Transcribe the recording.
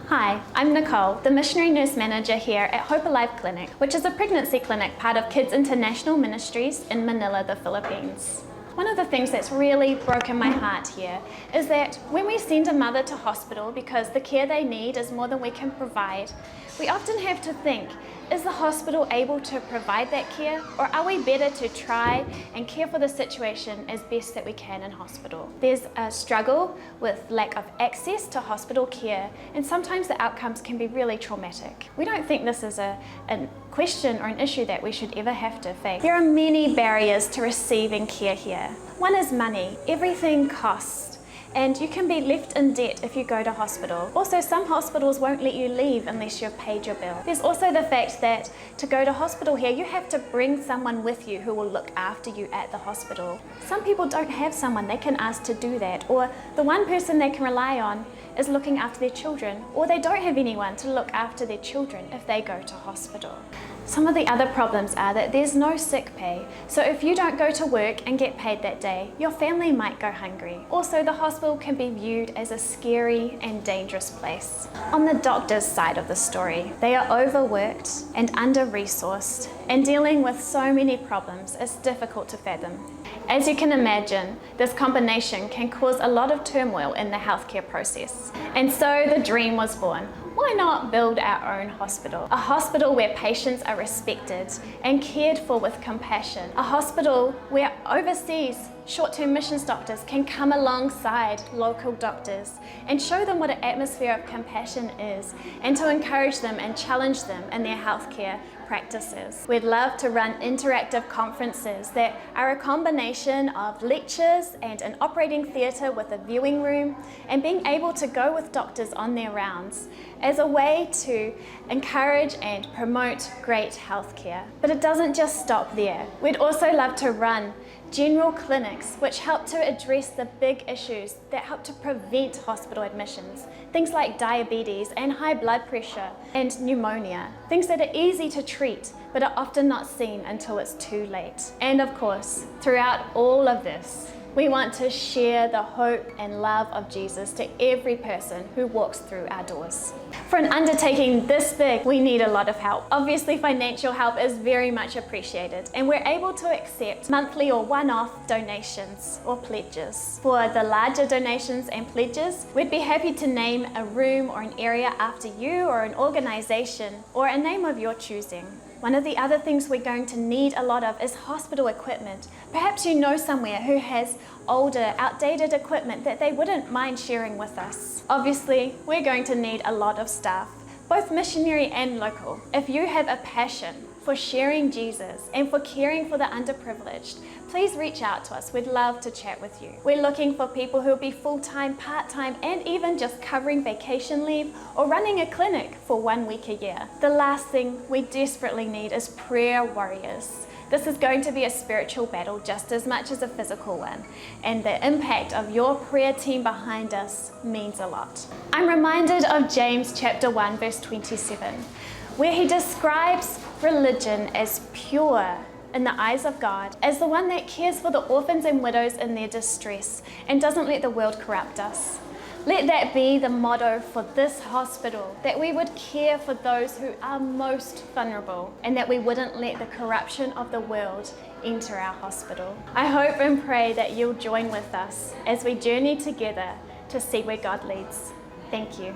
Hi, I'm Nicole, the Missionary Nurse Manager here at Hope Alive Clinic, which is a pregnancy clinic part of Kids International Ministries in Manila, the Philippines. One of the things that's really broken my heart here is that when we send a mother to hospital because the care they need is more than we can provide, we often have to think, is the hospital able to provide that care, or are we better to try and care for the situation as best that we can in hospital? There's a struggle with lack of access to hospital care, and sometimes the outcomes can be really traumatic. We don't think this is a question or an issue that we should ever have to face. There are many barriers to receiving care here. One is money. Everything costs. And you can be left in debt if you go to hospital. Also, some hospitals won't let you leave unless you've paid your bill. There's also the fact that to go to hospital here, you have to bring someone with you who will look after you at the hospital. Some people don't have someone they can ask to do that, or the one person they can rely on is looking after their children, or they don't have anyone to look after their children if they go to hospital. Some of the other problems are that there's no sick pay, so if you don't go to work and get paid that day, your family might go hungry. Also, the hospital can be viewed as a scary and dangerous place. On the doctor's side of the story, they are overworked and under-resourced, and dealing with so many problems is difficult to fathom. As you can imagine, this combination can cause a lot of turmoil in the healthcare process. And so the dream was born. Why not build our own hospital? A hospital where patients are respected and cared for with compassion. A hospital where overseas short-term missions doctors can come alongside local doctors and show them what an atmosphere of compassion is, and to encourage them and challenge them in their healthcare practices. We'd love to run interactive conferences that are a combination of lectures and an operating theatre with a viewing room, and being able to go with doctors on their rounds as a way to encourage and promote great healthcare. But it doesn't just stop there. We'd also love to run general clinics which help to address the big issues that help to prevent hospital admissions. Things like diabetes and high blood pressure and pneumonia. Things that are easy to treat but are often not seen until it's too late. And of course, throughout all of this, we want to share the hope and love of Jesus to every person who walks through our doors. For an undertaking this big, we need a lot of help. Obviously, financial help is very much appreciated, and we're able to accept monthly or one-off donations or pledges. For the larger donations and pledges, we'd be happy to name a room or an area after you, or an organization, or a name of your choosing. One of the other things we're going to need a lot of is hospital equipment. Perhaps you know somewhere who has older, outdated equipment that they wouldn't mind sharing with us. Obviously, we're going to need a lot of staff, both missionary and local. If you have a passion for sharing Jesus and for caring for the underprivileged, please reach out to us. We'd love to chat with you. We're looking for people who will be full-time, part-time, and even just covering vacation leave or running a clinic for 1 week a year. The last thing we desperately need is prayer warriors. This is going to be a spiritual battle just as much as a physical one, and the impact of your prayer team behind us means a lot. I'm reminded of James chapter 1 verse 27, where he describes religion as pure in the eyes of God, as the one that cares for the orphans and widows in their distress and doesn't let the world corrupt us. Let that be the motto for this hospital, that we would care for those who are most vulnerable, and that we wouldn't let the corruption of the world enter our hospital. I hope and pray that you'll join with us as we journey together to see where God leads. Thank you.